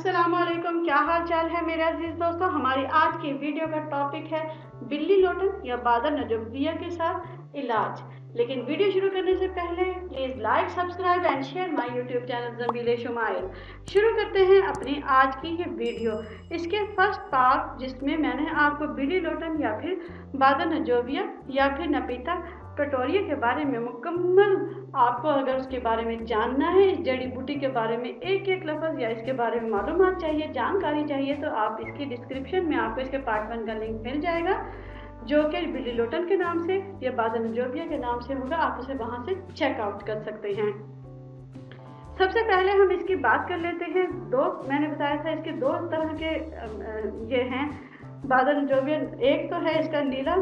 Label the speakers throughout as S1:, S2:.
S1: अस्सलाम वालेकुम, क्या हाल चाल है मेरे अजीज दोस्तों। हमारी आज की वीडियो का टॉपिक है बिल्ली लोटन या बादर नजोबिया के साथ इलाज। लेकिन वीडियो शुरू करने से पहले please like, subscribe and share my YouTube channel Zameele Shumail. शुरू करते हैं अपनी आज की ये वीडियो। इसके फर्स्ट पार्ट जिसमें मैंने आपको बिल्ली लोटन या फिर बादर नजोबिया या फिर नपीता कटोरिया के बारे में मुकम्मल आपको अगर उसके बारे में जानना है, इस जड़ी बूटी के बारे में एक एक लफ्ज़ या इसके बारे में मालूमात चाहिए, जानकारी चाहिए, तो आप इसकी डिस्क्रिप्शन में आपको इसके पार्ट 1 का लिंक मिल जाएगा जो कि बिल्ली लोटन के नाम से या बादर नजोबिया के नाम से होगा। आप उसे वहाँ से चेकआउट कर सकते हैं। सबसे पहले हम इसकी बात कर लेते हैं। मैंने बताया था इसके दो तरह के ये हैं बादर नजोबिया। एक तो है इसका नीला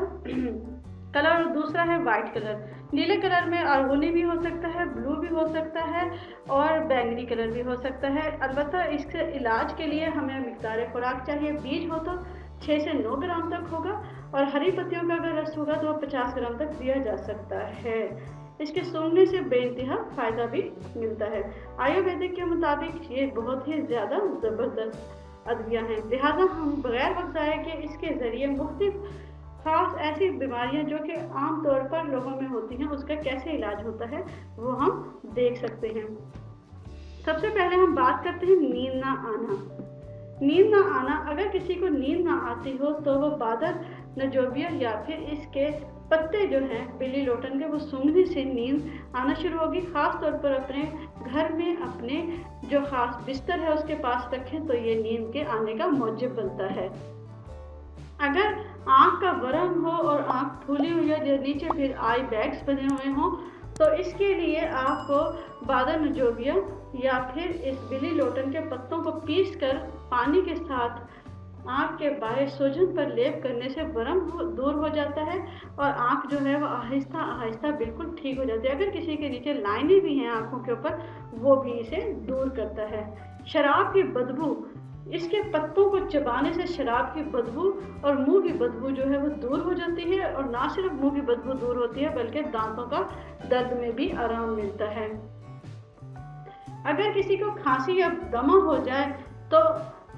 S1: कलर और दूसरा है वाइट कलर। नीले कलर में अर्गोनी भी हो सकता है, ब्लू भी हो सकता है और बैंगनी कलर भी हो सकता है। अलबत्ता इसके इलाज के लिए हमें मिकदार खुराक चाहिए। बीज हो तो 6 से 9 ग्राम तक होगा और हरी पत्तियों का अगर रस होगा तो 50 ग्राम तक दिया जा सकता है। इसके सूंघने से बेइंतहा फ़ायदा भी मिलता है। आयुर्वेदिक के मुताबिक ये बहुत ही ज़्यादा ज़बरदस्त अदविया हैं, लिहाजा हम बगैर वक्त ज़ाया के इसके ज़रिए मुख्तलिफ खास ऐसी बीमारियां जो कि आम तौर पर लोगों में होती हैं उसका कैसे इलाज होता है वो हम देख सकते हैं। सबसे पहले हम बात करते हैं नींद ना आना। नींद ना आना, अगर किसी को नींद ना आती हो तो वो बादर नजोबिया या फिर इसके पत्ते जो हैं बिल्ली लोटन के, वो सूंघने से नींद आना शुरू होगी। ख़ास तौर पर अपने घर में अपने जो ख़ास बिस्तर है उसके पास रखें तो ये नींद के आने का मौजब बनता है। अगर आँख का वरम हो और आँख फूली हुई है, जो नीचे फिर आई बैग्स बने हुए हों, तो इसके लिए आपको बादर नजोबिया या फिर इस बिल्ली लोटन के पत्तों को पीस कर पानी के साथ आँख के बाहर सूजन पर लेप करने से वरम दूर हो जाता है और आँख जो है वो आहिस्ता आहिस्ता बिल्कुल ठीक हो जाती है। अगर किसी के नीचे लाइनें भी हैं आँखों के ऊपर, वो भी इसे दूर करता है। शराब की बदबू, इसके पत्तों को चबाने से शराब की बदबू और मुंह की बदबू जो है वो दूर हो जाती है और ना सिर्फ मुंह की बदबू दूर होती है बल्कि दांतों का दर्द में भी आराम मिलता है। अगर किसी को खांसी या दमा हो जाए तो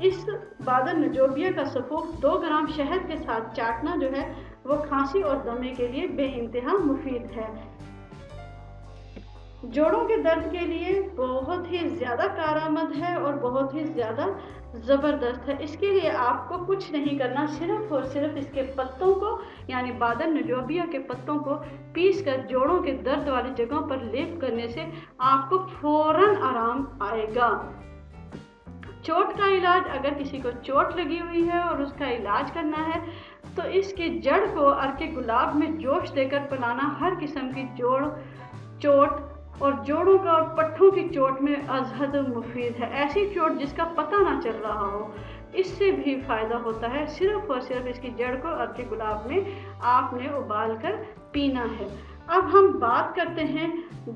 S1: इस बादर नजोबिया का सफूफ 2 ग्राम शहद के साथ चाटना जो है वो खांसी और दमे के लिए बेइंतहा मुफीद है। जोड़ों के दर्द के लिए बहुत ही ज़्यादा कारआमद है और बहुत ही ज़्यादा ज़बरदस्त है। इसके लिए आपको कुछ नहीं करना, सिर्फ और सिर्फ इसके पत्तों को यानी बादर नजोबिया के पत्तों को पीस कर जोड़ों के दर्द वाली जगहों पर लेप करने से आपको फौरन आराम आएगा। चोट का इलाज, अगर किसी को चोट लगी हुई है और उसका इलाज करना है तो इसकी जड़ को अर्के गुलाब में जोश देकर पिलाना हर किस्म की चोट और जोड़ों का और पट्ठों की चोट में अजहद मुफीद है। ऐसी चोट जिसका पता ना चल रहा हो, इससे भी फ़ायदा होता है। सिर्फ और सिर्फ इसकी जड़ को अर्के गुलाब में आपने उबाल कर पीना है। अब हम बात करते हैं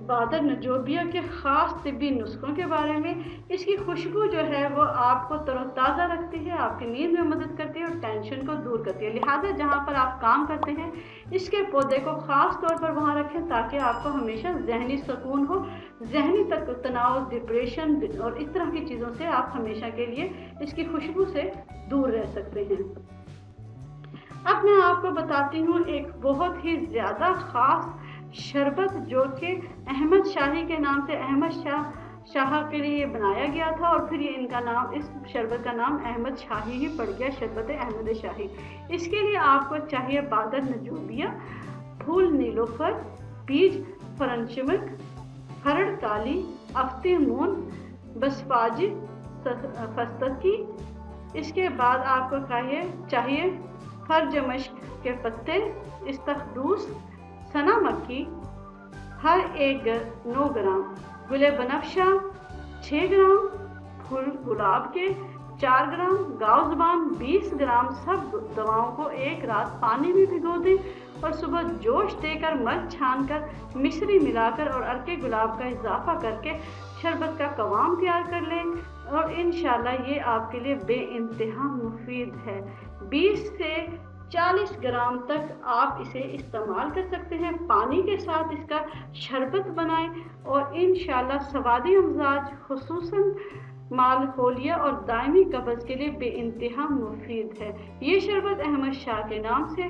S1: बादर नजोबिया के ख़ास तिब्बी नुस्खों के बारे में। इसकी खुशबू जो है वो आपको तरोताज़ा रखती है, आपकी नींद में मदद करती है और टेंशन को दूर करती है। लिहाजा जहाँ पर आप काम करते हैं इसके पौधे को ख़ास तौर पर वहाँ रखें ताकि आपको हमेशा जहनी सुकून हो। जहनी तनाव, डिप्रेशन और इस तरह की चीज़ों से आप हमेशा के लिए इसकी खुशबू से दूर रह सकते हैं। अब मैं आपको बताती हूँ एक बहुत ही ज़्यादा ख़ास शरबत जो कि अहमद शाही के नाम से अहमद शाह के लिए बनाया गया था और फिर ये इनका नाम, इस शरबत का नाम अहमद शाही ही पड़ गया, शरबत अहमद शाही। इसके लिए आपको चाहिए बादर नजोबिया, फूल नीलोफर, बीज फरनशिमक, हरड़ काली, अफ्ती मून, बसफाजी फस्तकी। इसके बाद आपको चाहिए फरजमश्क के पत्ते, इस्तखदूस, सना मक्खी हर एक 9 ग्राम, गुले बनफशा 6 ग्राम, फूल गुलाब के 4 ग्राम, गाव ज़ुबान 20 ग्राम। सब दवाओं को एक रात पानी में भिगो दें और सुबह जोश देकर मध छानकर मिश्री मिलाकर और अर्के गुलाब का इजाफा करके शरबत का कवाम तैयार कर लें और इंशाल्लाह ये आपके लिए बेइंतहा मुफीद है। 20 से 40 ग्राम तक आप इसे इस्तेमाल कर सकते हैं। पानी के साथ इसका शरबत बनाएं और इंशाल्लाह सवादी मिजाज खुसूसन मालहोलिया और दायमी कब्ज़ के लिए बेइंतहा मुफीद है। ये शरबत अहमद शाह के नाम से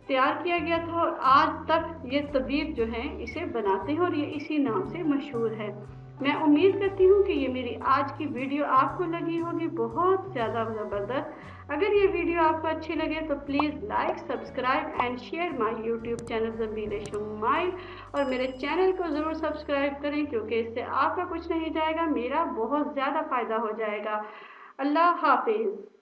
S1: तैयार किया गया था और आज तक ये तबीब जो हैं इसे बनाते हैं और ये इसी नाम से मशहूर है। मैं उम्मीद करती हूँ कि ये मेरी आज की वीडियो आपको लगी होगी बहुत ज़्यादा ज़बरदस्त। अगर ये वीडियो आपको अच्छी लगे तो please like, subscribe and share my YouTube channel Zameer Shumail, और मेरे चैनल को ज़रूर सब्सक्राइब करें क्योंकि इससे आपका कुछ नहीं जाएगा, मेरा बहुत ज़्यादा फ़ायदा हो जाएगा। अल्लाह हाफिज़।